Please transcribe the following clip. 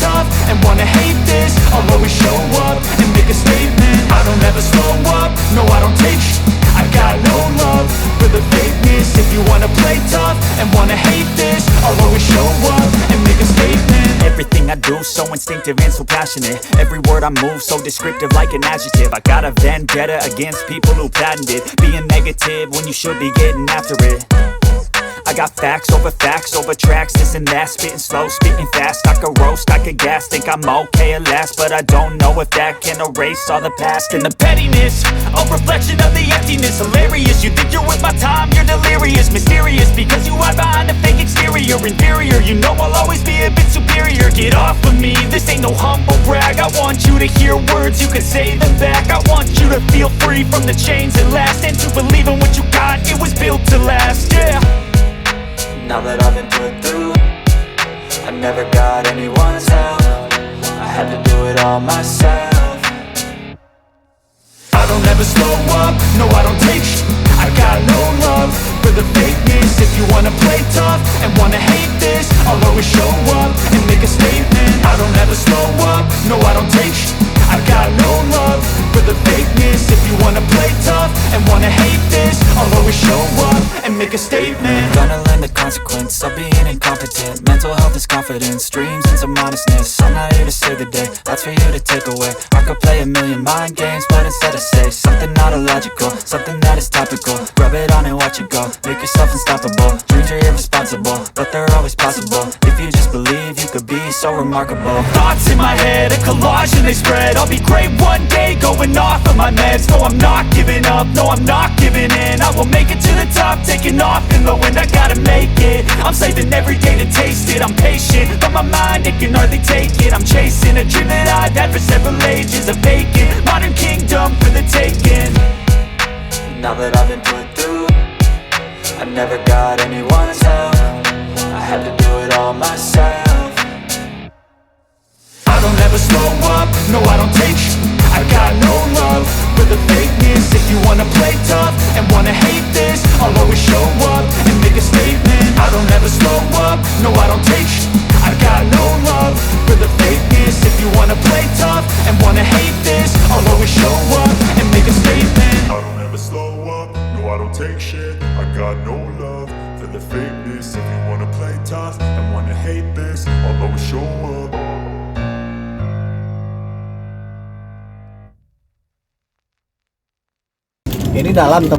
tough and wanna hate this, I'll always show up and make a statement. I don't ever slow up, no I don't take I got no love for the fakeness. If you wanna play tough and wanna hate this, I'll always show up and make a statement. Everything I do so instinctive and so passionate. Every word I move so descriptive like an adjective. I got a vendetta against people who patented being negative when you should be getting after it. I got facts over tracks, this and that. Spitting slow, spitting fast, I could roast, I could gas. Think I'm okay at last, but I don't know if that can erase all the past. And the pettiness, a reflection of the emptiness. Hilarious, you think you're with my time, you're delirious. Mysterious, because you hide behind a fake exterior. Inferior, you know I'll always be a bit superior. Get off of me, this ain't no humble brag. I want you to hear words, you can say them back. I want you to feel free from the chains that last, and to believe in what you got, it was built to last, yeah. Now that I've been put through, I never got anyone's help. I had to do it all myself. I don't ever slow up, no I don't take I got no love for the fakeness. If you wanna play tough and wanna hate this, I'll always show up and make a statement. I don't ever slow up, no I don't take I got no love for the fakeness. If you wanna play tough and wanna hate this, I'll always show up and make a statement. Gonna learn the consequence of being incompetent. Mental health is confidence, dreams and some honestness. I'm not here to save the day, that's for you to take away. I could play a million mind games, but instead I say something not illogical, something that is topical. Rub it on and watch it go, make yourself unstoppable. Dreams are irresponsible, but they're always possible. If you just believe, you could be so remarkable. Thoughts in my head, a collage and they spread. I'll be great one day, going off of my meds. No, I'm not giving up, no, I'm not giving in. I will make it to the top, taking off in the wind. I gotta make it, I'm saving every day to taste it. I'm patient, but my mind, it can hardly take it. I'm chasing a dream that I've had for several ages. A vacant, modern kingdom for the taking. Now that I've been put through, I never got anyone's help. I had to do it all myself. I don't ever slow up, no I don't take I got no love for the fakeness. If you wanna play tough and wanna hate this, I'll always show up and make a statement. I don't ever slow up, no I don't take I got no love for the fakeness. If you wanna play tough and wanna hate this, I'll always show up and make a statement. I don't ever slow up, no I don't take shit. I got no love for the fakeness. If you wanna play tough and wanna hate this, I'll always show up. Ini dalam